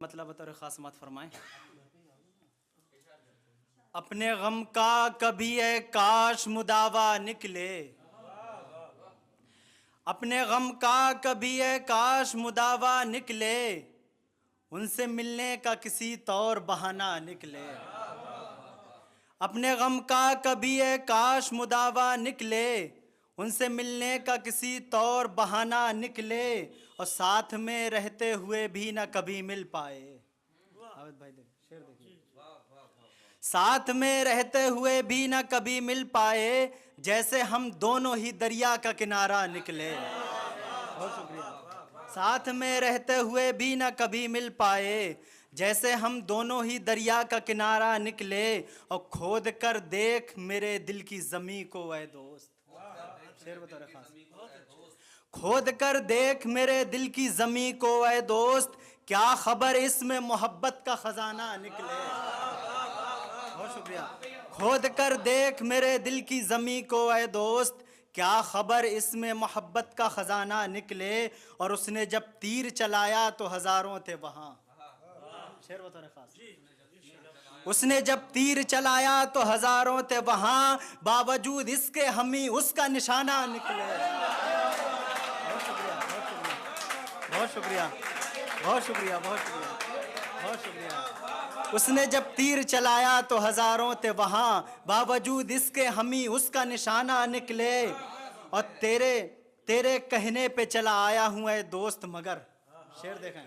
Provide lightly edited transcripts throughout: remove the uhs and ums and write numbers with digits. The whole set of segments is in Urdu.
مطلب بطور خاص سماعت فرمائیں۔ اپنے غم کا کبھی اے کاش مداوا نکلے، اپنے غم کا کبھی اے کاش مداوا نکلے، ان سے ملنے کا کسی طور بہانہ نکلے۔ اپنے غم کا کبھی اے کاش مداوا نکلے، ان سے ملنے کا کسی طور بہانہ نکلے، اور ساتھ میں رہتے ہوئے بھی نہ کبھی مل پائے۔ ساتھ میں رہتے ہوئے بھی نہ کبھی مل پائے، جیسے ہم دونوں ہی دریا کا کنارہ نکلے۔ بہت شکریہ۔ ساتھ میں رہتے ہوئے بھی نہ کبھی مل پائے، جیسے ہم دونوں ہی دریا کا کنارہ نکلے، اور کھود کر دیکھ میرے دل کی زمیں کو اے دوست۔ شعر بطور خاص۔ کھود کر دیکھ میرے دل کی زمیں کو اے دوست، کیا خبر اس میں محبت کا خزانہ نکلے۔ بہت شکریہ۔ کھود کر دیکھ میرے دل کی زمیں کو اے دوست، کیا خبر اس میں محبت کا خزانہ نکلے، اور اس نے جب تیر چلایا تو ہزاروں تھے وہاں۔ شعر بطور خاص۔ اس نے جب تیر چلایا تو ہزاروں تھے وہاں، باوجود اس کے ہمیں اس کا نشانہ نکلے۔ بہت شکریہ، بہت شکریہ، بہت شکریہ، بہت شکریہ، بہت شکریہ۔ اس نے جب تیر چلایا تو ہزاروں تھے وہاں، باوجود اس کے ہمیں اس کا نشانہ نکلے، اور تیرے کہنے پہ چلا آیا ہوں اے دوست مگر۔ شعر دیکھیں۔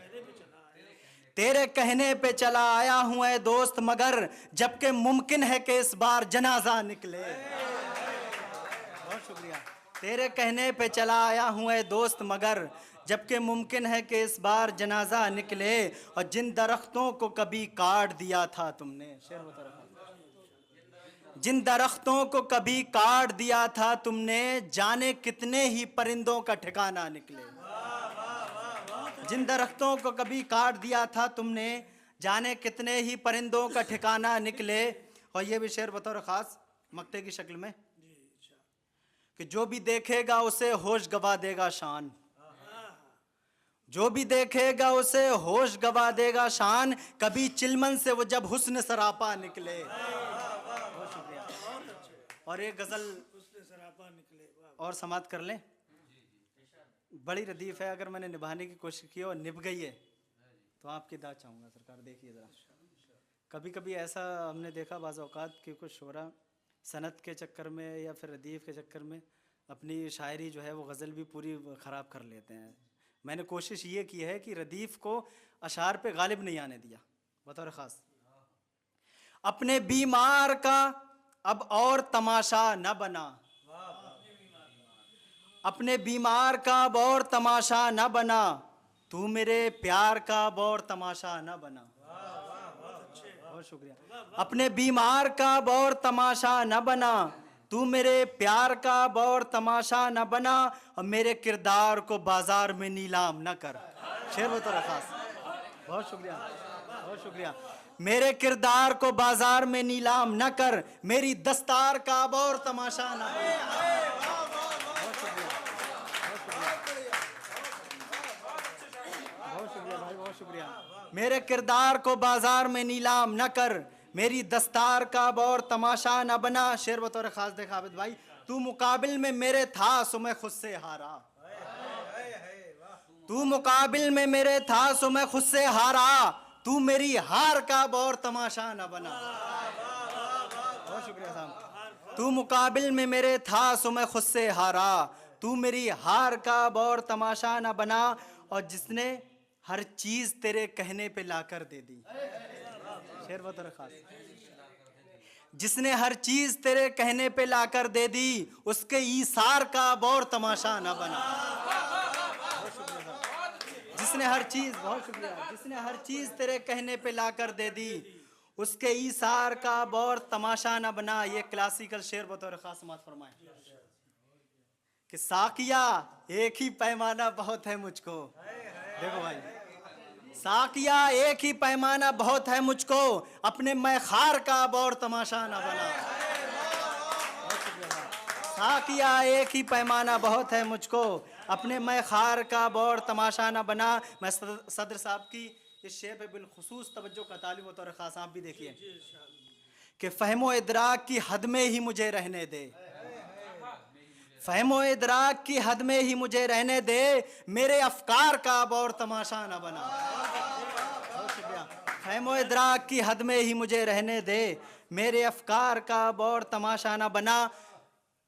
تیرے کہنے پہ چلا آیا ہوں اے دوست مگر، جبکہ ممکن ہے کہ اس بار جنازہ نکلے۔ بہت شکریہ۔ تیرے کہنے پہ چلا آیا ہوں اے دوست مگر، جبکہ ممکن ہے کہ اس بار جنازہ نکلے، اور جن درختوں کو کبھی کاٹ دیا تھا تم نے۔ شعر بطور خاص۔ جن درختوں کو کبھی کاٹ دیا تھا تم نے، جانے کتنے ہی پرندوں کا ٹھکانہ نکلے۔ جن درختوں کو کبھی کاٹ دیا تھا تم نے، جانے کتنے ہی پرندوں کا ٹھکانہ نکلے۔ اور یہ بھی شعر بطور خاص مقطع کی شکل میں، کہ جو بھی دیکھے گا اسے ہوش گوا دے گا شان، جو بھی دیکھے گا اسے ہوش گوا دے گا شان، کبھی چلمن سے وہ جب حسن سراپا نکلے۔ بہت شکریہ۔ اور ایک غزل اور سماعت کر لیں، بڑی ردیف ہے، اگر میں نے نبھانے کی کوشش کی اور نبھ گئی ہے تو آپ کی داد چاہوں گا سرکار۔ دیکھیے ذرا، کبھی کبھی ایسا ہم نے دیکھا بعض اوقات کہ کچھ شعراء صنعت کے چکر میں یا پھر ردیف کے چکر میں اپنی شاعری جو ہے وہ غزل بھی پوری خراب کر لیتے ہیں۔ میں نے کوشش یہ کی ہے کہ ردیف کو اشعار پہ غالب نہیں آنے دیا بطور خاص۔ اپنے بیمار کا اب اور تماشا نہ بنا، اپنے بیمار کا اب اور تماشا نہ بنا، تو میرے پیار کا اب اور تماشا نہ بنا۔ بہت شکریہ۔ اپنے بیمار کا اب اور تماشا نہ بنا، تو میرے پیار کا اب اور تماشا نہ بنا، اور میرے کردار کو بازار میں نیلام نہ کر۔ شعر بطور خاص۔ بہت شکریہ، بہت شکریہ۔ میرے کردار کو بازار میں نیلام نہ کر، میری دستار کا اب اور تماشا نہ بنا۔ بہت شکریہ، بہت شکریہ۔ میرے کردار کو بازار میں نیلام نہ کر، میری دستار کا اب اور تماشا نہ بنا۔ شعر بطور خاص دیکھا عابد بھائی، تو مقابل میں میرے تھا سو میں خود سے ہارا، تو مقابل میں میرے تھا سو میں خود سے ہارا، تو میری ہار کا اب اور تماشا نہ بنا۔ بہت شکریہ صاحب۔ تو مقابل میں میرے تھا سو میں خود سے ہارا، تو میری ہار کا اب اور تماشا نہ بنا، اور جس نے ہر چیز تیرے کہنے پہ لا کر دے دی۔ شعر بطور خاص۔ جس نے ہر چیز تیرے کہنے پہ لا کر دے دی، اس کے ایثار کا اب اور تماشا نہ بنا۔ جس نے ہر چیز، بہت شکریہ، جس نے ہر چیز تیرے کہنے پہ لا کر دے دی، اس کے ایثار کا اب اور تماشا نہ بنا۔ یہ کلاسیکل شعر بطور خاص سماعت فرمائیں کہ ساقیہ ایک ہی پیمانہ بہت ہے مجھ کو۔ دیکھو بھائی، ساقیہ ایک ہی پیمانہ بہت ہے مجھ کو، اپنے میں خار کا اب اور تماشا نہ بنا۔ ساقیہ ایک ہی پیمانہ بہت ہے مجھ کو، اپنے میں خار کا اب اور تماشا نہ بنا۔ میں صدر صاحب کی اس شعر پہ بالخصوص توجہ کا طالب و طور خاص آپ بھی دیکھیے کہ فہم و ادراک کی حد میں ہی مجھے رہنے دے، فہم و ادراک کی حد میں ہی مجھے رہنے دے، میرے افکار کا اب اور تماشا نہ بنا۔ بہت شکریہ۔ فہم و ادراک کی حد میں ہی مجھے رہنے دے، میرے افکار کا اب اور تماشا نہ بنا۔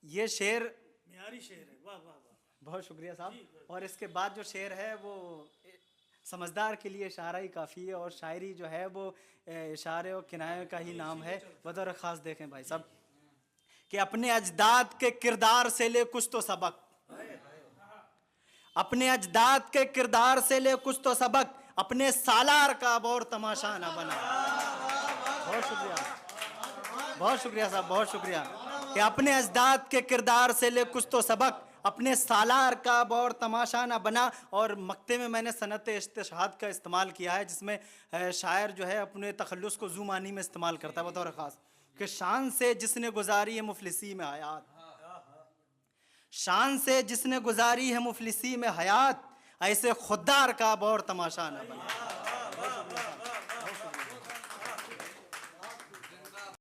یہ شعر معیاری شعر ہے، واہ واہ واہ۔ بہت شکریہ صاحب۔ اور اس کے بعد جو شعر ہے وہ سمجھدار کے لیے اشارہ ہی کافی ہے، اور شاعری جو ہے وہ اشارے اور کنایے کا ہی نام ہے۔ بطور خاص دیکھیں بھائی صاحب کہ اپنے اجداد کے کردار سے لے کچھ تو سبق، اپنے اجداد کے کردار سے لے کچھ تو سبق، اپنے سالار کا اب اور تماشا نہ بنا۔ بہت شکریہ، بہت شکریہ صاحب، بہت شکریہ۔ کہ اپنے اجداد کے کردار سے لے کچھ تو سبق، اپنے سالار کا اب اور تماشا نہ بنا۔ اور مقطع میں نے صنعت استشہاد کا استعمال کیا ہے، جس میں شاعر جو ہے اپنے تخلص کو ذو معنی میں استعمال کرتا ہے بطور خاص کہ شان سے جس نے گزاری ہے مفلسی میں حیات، شان سے جس نے گزاری ہے مفلسی میں حیات، ایسے خوددار کا اب اور تماشا نہ بنا۔